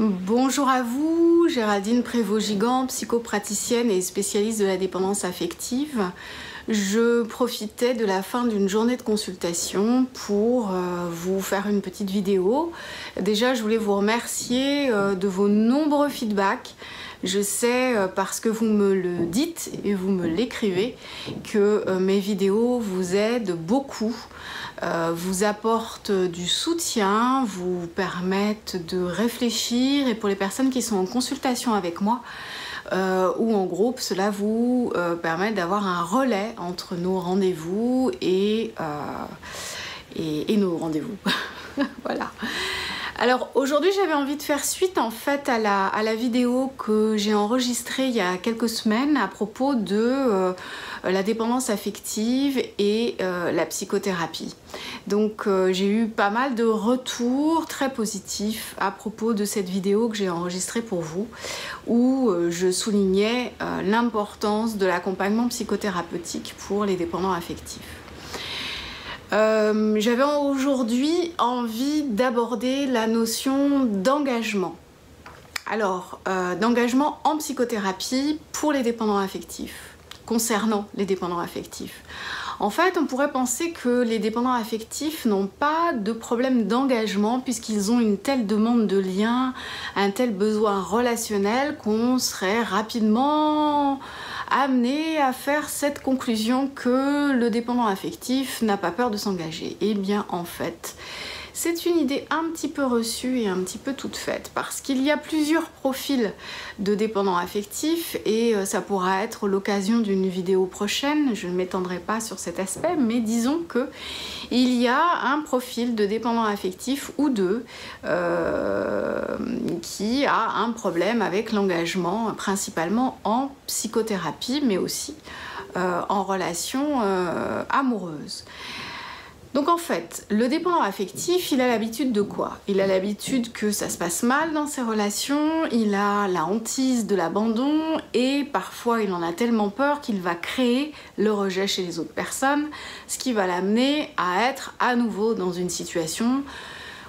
Bonjour à vous, Géraldine Prévost-Gigant, psychopraticienne et spécialiste de la dépendance affective. Je profitais de la fin d'une journée de consultation pour vous faire une petite vidéo. Déjà, je voulais vous remercier de vos nombreux feedbacks. Je sais, parce que vous me le dites et vous me l'écrivez, que mes vidéos vous aident beaucoup, vous apportent du soutien, vous permettent de réfléchir, et pour les personnes qui sont en consultation avec moi ou en groupe, cela vous permet d'avoir un relais entre nos rendez-vous et nos rendez-vous. Voilà. Alors aujourd'hui j'avais envie de faire suite en fait à la vidéo que j'ai enregistrée il y a quelques semaines à propos de la dépendance affective et la psychothérapie. Donc j'ai eu pas mal de retours très positifs à propos de cette vidéo que j'ai enregistrée pour vous, où je soulignais l'importance de l'accompagnement psychothérapeutique pour les dépendants affectifs. J'avais aujourd'hui envie d'aborder la notion d'engagement. Alors, d'engagement en psychothérapie pour les dépendants affectifs, concernant les dépendants affectifs. En fait, on pourrait penser que les dépendants affectifs n'ont pas de problème d'engagement puisqu'ils ont une telle demande de lien, un tel besoin relationnel qu'on serait rapidement amené à faire cette conclusion que le dépendant affectif n'a pas peur de s'engager. Eh bien, en fait, c'est une idée un petit peu reçue et un petit peu toute faite parce qu'il y a plusieurs profils de dépendants affectifs et ça pourra être l'occasion d'une vidéo prochaine. Je ne m'étendrai pas sur cet aspect, mais disons que il y a un profil de dépendant affectif ou deux qui a un problème avec l'engagement, principalement en psychothérapie, mais aussi en relation amoureuse. Donc en fait, le dépendant affectif, il a l'habitude de quoi? Il a l'habitude que ça se passe mal dans ses relations, il a la hantise de l'abandon et parfois il en a tellement peur qu'il va créer le rejet chez les autres personnes, ce qui va l'amener à être à nouveau dans une situation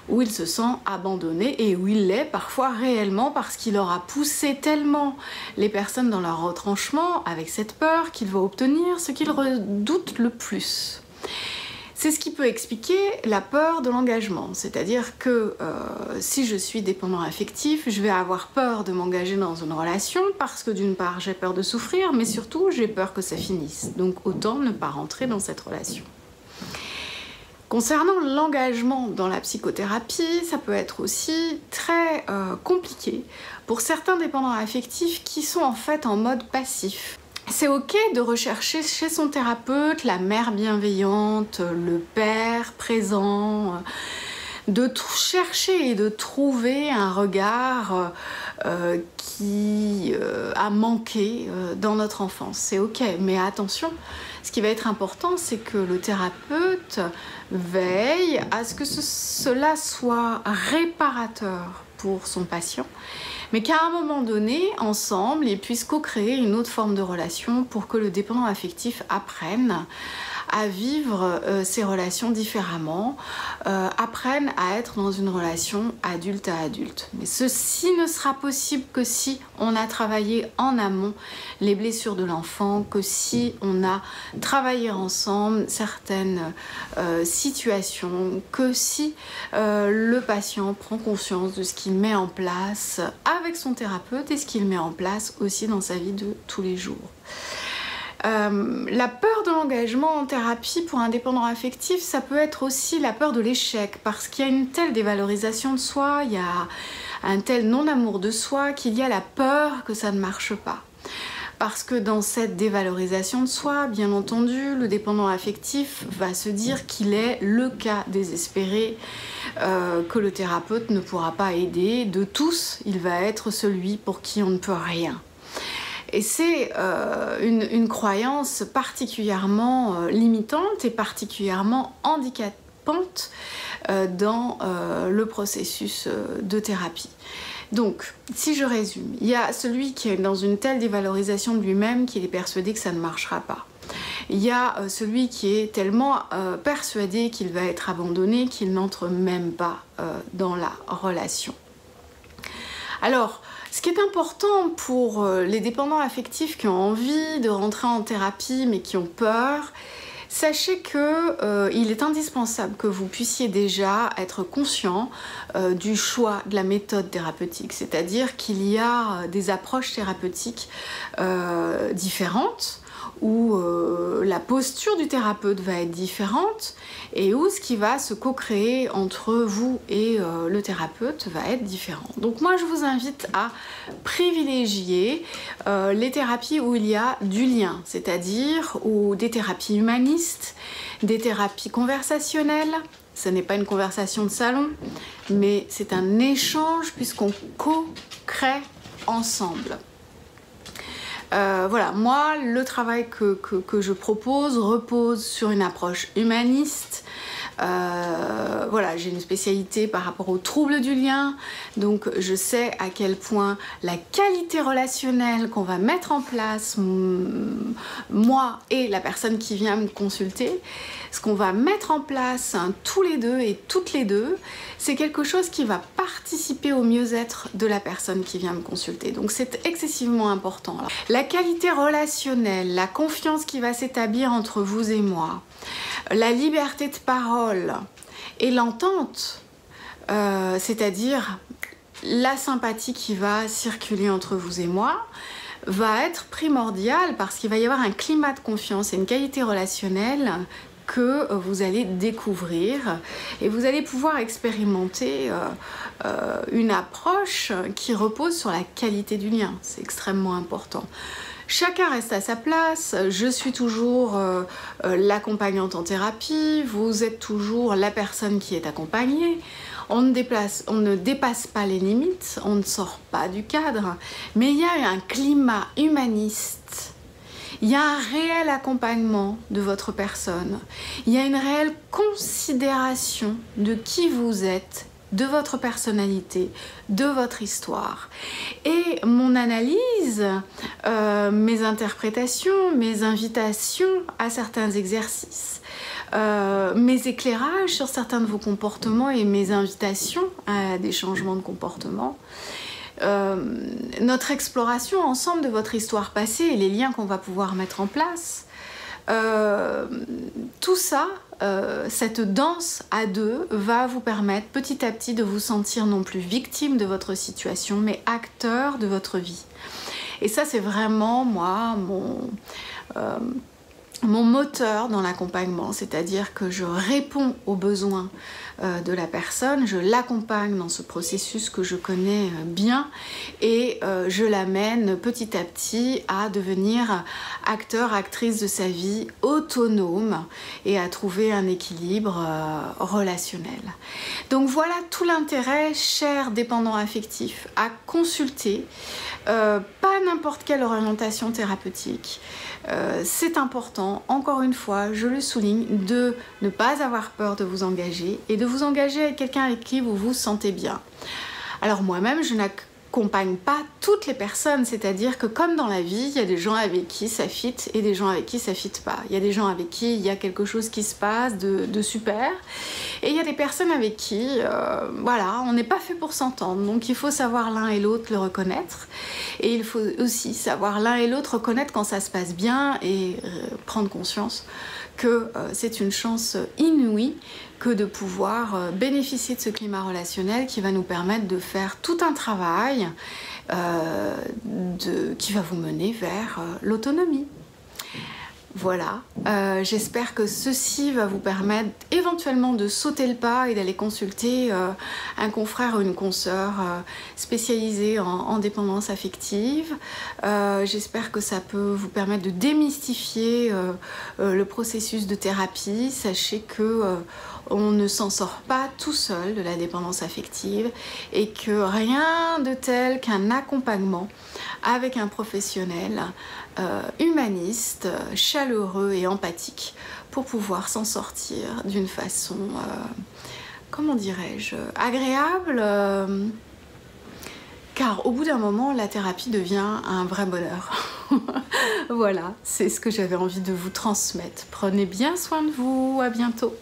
où il se sent abandonné et où il l'est parfois réellement parce qu'il aura poussé tellement les personnes dans leur retranchement avec cette peur qu'il va obtenir ce qu'il redoute le plus. C'est ce qui peut expliquer la peur de l'engagement, c'est-à-dire que si je suis dépendant affectif, je vais avoir peur de m'engager dans une relation parce que d'une part j'ai peur de souffrir, mais surtout j'ai peur que ça finisse, donc autant ne pas rentrer dans cette relation. Concernant l'engagement dans la psychothérapie, ça peut être aussi très compliqué pour certains dépendants affectifs qui sont en fait en mode passif. C'est ok de rechercher chez son thérapeute la mère bienveillante, le père présent, de chercher et de trouver un regard qui a manqué dans notre enfance. C'est ok, mais attention, ce qui va être important, c'est que le thérapeute veille à ce que cela soit réparateur pour son patient, mais qu'à un moment donné, ensemble, ils puissent co-créer une autre forme de relation pour que le dépendant affectif apprenne à vivre ces relations différemment, apprenne à être dans une relation adulte à adulte. Mais ceci ne sera possible que si on a travaillé en amont les blessures de l'enfant, que si on a travaillé ensemble certaines situations, que si le patient prend conscience de ce qu'il met en place avec son thérapeute et ce qu'il met en place aussi dans sa vie de tous les jours. La peur de l'engagement en thérapie pour un dépendant affectif, ça peut être aussi la peur de l'échec parce qu'il y a une telle dévalorisation de soi, il y a un tel non-amour de soi qu'il y a la peur que ça ne marche pas. Parce que dans cette dévalorisation de soi, bien entendu, le dépendant affectif va se dire qu'il est le cas désespéré, que le thérapeute ne pourra pas aider. De tous, il va être celui pour qui on ne peut rien. Et c'est une croyance particulièrement limitante et particulièrement handicapante dans le processus de thérapie. Donc, si je résume, il y a celui qui est dans une telle dévalorisation de lui-même qu'il est persuadé que ça ne marchera pas. Il y a celui qui est tellement persuadé qu'il va être abandonné qu'il n'entre même pas dans la relation. Alors, ce qui est important pour les dépendants affectifs qui ont envie de rentrer en thérapie mais qui ont peur, sachez que il est indispensable que vous puissiez déjà être conscient du choix de la méthode thérapeutique. C'est-à-dire qu'il y a des approches thérapeutiques différentes, où la posture du thérapeute va être différente et où ce qui va se co-créer entre vous et le thérapeute va être différent. Donc moi je vous invite à privilégier les thérapies où il y a du lien, c'est-à-dire des thérapies humanistes, des thérapies conversationnelles. Ce n'est pas une conversation de salon, mais c'est un échange puisqu'on co-crée ensemble. Voilà, moi, le travail que je propose repose sur une approche humaniste. Voilà, j'ai une spécialité par rapport aux troubles du lien, donc je sais à quel point la qualité relationnelle qu'on va mettre en place, moi et la personne qui vient me consulter, ce qu'on va mettre en place tous les deux et toutes les deux, c'est quelque chose qui va participer au mieux-être de la personne qui vient me consulter. Donc c'est excessivement important. Alors, la qualité relationnelle, la confiance qui va s'établir entre vous et moi, la liberté de parole et l'entente, c'est-à-dire la sympathie qui va circuler entre vous et moi, va être primordiale parce qu'il va y avoir un climat de confiance et une qualité relationnelle que vous allez découvrir et vous allez pouvoir expérimenter une approche qui repose sur la qualité du lien. C'est extrêmement important. Chacun reste à sa place, je suis toujours l'accompagnante en thérapie, vous êtes toujours la personne qui est accompagnée. On ne dépasse pas les limites, on ne sort pas du cadre, mais il y a un climat humaniste. Il y a un réel accompagnement de votre personne. Il y a une réelle considération de qui vous êtes, de votre personnalité, de votre histoire. Et mon analyse, mes interprétations, mes invitations à certains exercices, mes éclairages sur certains de vos comportements et mes invitations à des changements de comportement, notre exploration ensemble de votre histoire passée et les liens qu'on va pouvoir mettre en place, tout ça, cette danse à deux va vous permettre petit à petit de vous sentir non plus victime de votre situation, mais acteur de votre vie. Et ça, c'est vraiment, moi, mon moteur dans l'accompagnement, c'est-à-dire que je réponds aux besoins de la personne, je l'accompagne dans ce processus que je connais bien et je l'amène petit à petit à devenir acteur, actrice de sa vie autonome et à trouver un équilibre relationnel. Donc voilà tout l'intérêt, cher dépendant affectif, à consulter, pas n'importe quelle orientation thérapeutique. C'est important, encore une fois, je le souligne, de ne pas avoir peur de vous engager et de vous engager avec quelqu'un avec qui vous vous sentez bien. Alors moi-même, je n'accompagne pas toutes les personnes, c'est-à-dire que comme dans la vie, il y a des gens avec qui ça fit et des gens avec qui ça fit pas. Il y a des gens avec qui il y a quelque chose qui se passe de super et il y a des personnes avec qui, voilà, on n'est pas fait pour s'entendre. Donc il faut savoir l'un et l'autre le reconnaître et il faut aussi savoir l'un et l'autre reconnaître quand ça se passe bien et prendre conscience que c'est une chance inouïe que de pouvoir bénéficier de ce climat relationnel qui va nous permettre de faire tout un travail qui va vous mener vers l'autonomie. Voilà, j'espère que ceci va vous permettre éventuellement de sauter le pas et d'aller consulter un confrère ou une consoeur spécialisée en dépendance affective. J'espère que ça peut vous permettre de démystifier le processus de thérapie. Sachez que on ne s'en sort pas tout seul de la dépendance affective et que rien de tel qu'un accompagnement avec un professionnel humaniste, chaleureux et empathique pour pouvoir s'en sortir d'une façon, comment dirais-je, agréable, car au bout d'un moment, la thérapie devient un vrai bonheur. Voilà, c'est ce que j'avais envie de vous transmettre. Prenez bien soin de vous, à bientôt.